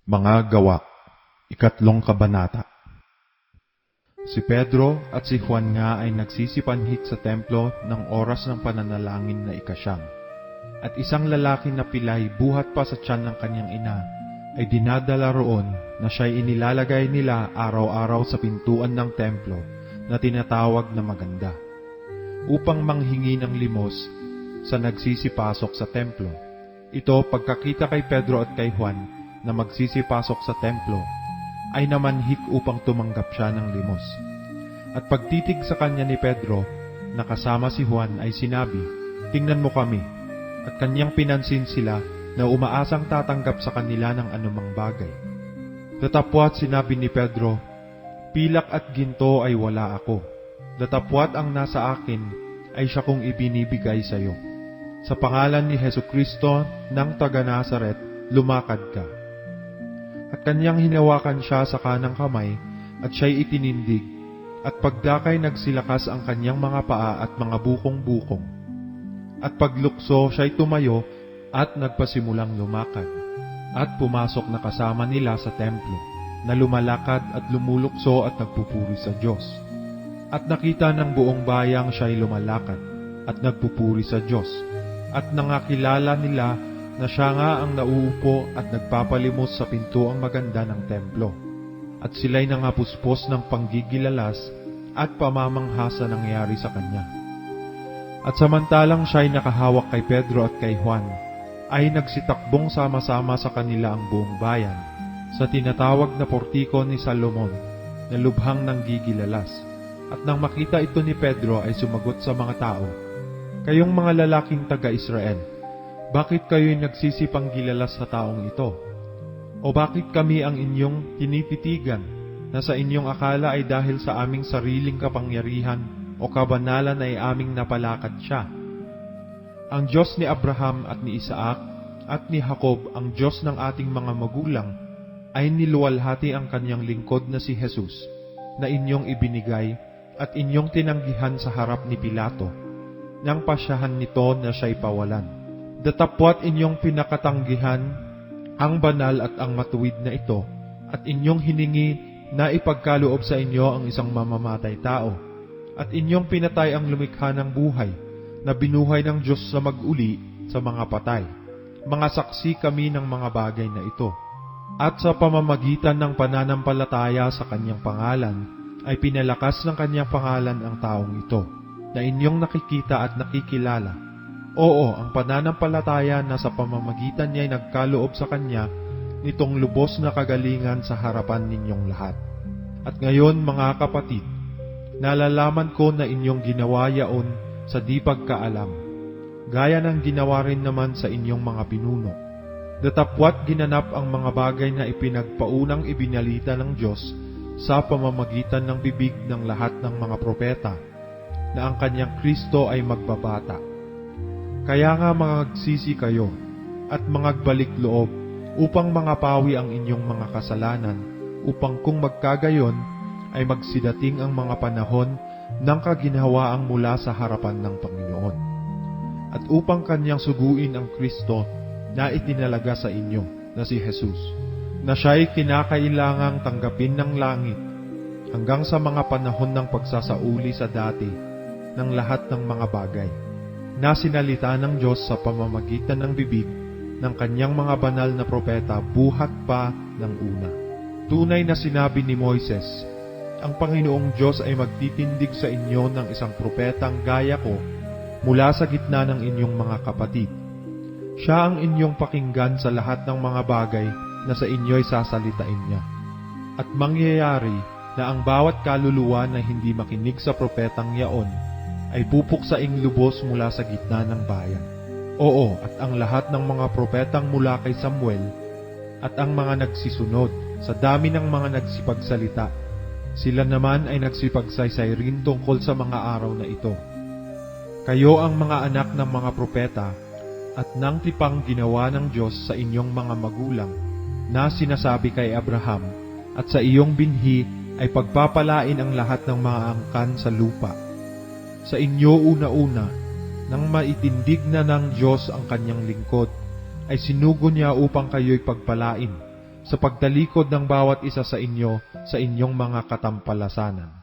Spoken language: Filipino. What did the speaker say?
Mga Gawa, 3 kabanata. Si Pedro at si Juan nga ay nagsisipanhit sa templo ng oras ng pananalangin na 9. At isang lalaki na pilay buhat pa sa tiyan ng kanyang ina ay dinadala roon na siya'y inilalagay nila araw-araw sa pintuan ng templo na tinatawag na Maganda, upang manghingi ng limos sa nagsisipasok sa templo. Ito pagkakita kay Pedro at kay Juan na magsisipasok sa templo, ay namanhik upang tumanggap siya ng limos. At pagtitig sa kanya ni Pedro, na kasama si Juan, ay sinabi, "Tingnan mo kami." At kanyang pinansin sila na umaasang tatanggap sa kanila ng anumang bagay. Datapwat sinabi ni Pedro, "Pilak at ginto ay wala ako. Datapwat ang nasa akin ay siya kong ibinibigay sa iyo. Sa pangalan ni Hesukristo ng taga Nazaret, lumakad ka." At kanyang hinawakan siya sa kanang kamay, at siya'y itinindig, at pagdakay nagsilakas ang kanyang mga paa at mga bukong-bukong. At paglukso siya'y tumayo, at nagpasimulang lumakad, at pumasok na kasama nila sa templo, na lumalakad at lumulukso at nagpupuri sa Diyos. At nakita ng buong bayang siya'y lumalakad, at nagpupuri sa Diyos, at nangakilala nila na siya nga ang nauupo at nagpapalimos sa pintuang maganda ng templo. At sila'y nangapuspos ng panggigilalas at pamamangha sa nangyari sa kanya. At samantalang siya'y nakahawak kay Pedro at kay Juan, ay nagsitakbong sama-sama sa kanila ang buong bayan, sa tinatawag na portiko ni Salomon, na lubhang nanggigilalas. At nang makita ito ni Pedro ay sumagot sa mga tao, "Kayong mga lalaking taga-Israel, bakit kayo'y nagsisipanggilalas sa taong ito? O bakit kami ang inyong tinititigan, na sa inyong akala ay dahil sa aming sariling kapangyarihan o kabanalan ay aming napalakad siya? Ang Diyos ni Abraham at ni Isaac at ni Jacob, ang Diyos ng ating mga magulang, ay niluwalhati ang kanyang lingkod na si Jesus, na inyong ibinigay at inyong tinanggihan sa harap ni Pilato, nang pasyahan nito na siya'y pawalan. Datapwat inyong pinakatanggihan ang banal at ang matuwid na ito, at inyong hiningi na ipagkaloob sa inyo ang isang mamamatay tao, at inyong pinatay ang lumikha ng buhay, na binuhay ng Diyos sa mag-uli sa mga patay. Mga saksi kami ng mga bagay na ito. At sa pamamagitan ng pananampalataya sa kanyang pangalan, ay pinalakas ng kanyang pangalan ang taong ito, na inyong nakikita at nakikilala. Oo, ang pananampalataya na sa pamamagitan niya ay nagkaloob sa kanya nitong lubos na kagalingan sa harapan ninyong lahat. At ngayon, mga kapatid, nalalaman ko na inyong ginawa yaon sa di pagkaalam, gaya ng ginawa rin naman sa inyong mga pinuno. Datapwat ginanap ang mga bagay na ipinagpaunang ibinalita ng Diyos sa pamamagitan ng bibig ng lahat ng mga propeta, na ang kanyang Kristo ay magbabata. Kaya nga magsisi kayo at mangagbalik loob upang mangapawi ang inyong mga kasalanan, upang kung magkagayon ay magsidating ang mga panahon ng kaginhawaang mula sa harapan ng Panginoon. At upang kanyang suguin ang Kristo na itinalaga sa inyo na si Jesus, na siya'y kinakailangang tanggapin ng langit hanggang sa mga panahon ng pagsasauli sa dati ng lahat ng mga bagay, na sinalita ng Diyos sa pamamagitan ng bibig ng kanyang mga banal na propeta buhat pa ng una. Tunay na sinabi ni Moises, "Ang Panginoong Diyos ay magtitindig sa inyo ng isang propetang gaya ko mula sa gitna ng inyong mga kapatid. Siya ang inyong pakinggan sa lahat ng mga bagay na sa inyo'y sasalitain niya. At mangyayari na ang bawat kaluluwa na hindi makinig sa propetang yaon ay pupuksaing lubos mula sa gitna ng bayan. Oo, at ang lahat ng mga propetang mula kay Samuel at ang mga nagsisunod sa dami ng mga nagsipagsalita, sila naman ay nagsipagsaysay rin tungkol sa mga araw na ito. Kayo ang mga anak ng mga propeta at nang tipang ginawa ng Diyos sa inyong mga magulang, na sinasabi kay Abraham, at sa iyong binhi ay pagpapalain ang lahat ng mga angkan sa lupa. Sa inyo una-una, nang maitindig na ng Diyos ang kanyang lingkod, ay sinugo niya upang kayo'y pagpalain sa pagtalikod ng bawat isa sa inyo sa inyong mga katampalasanan.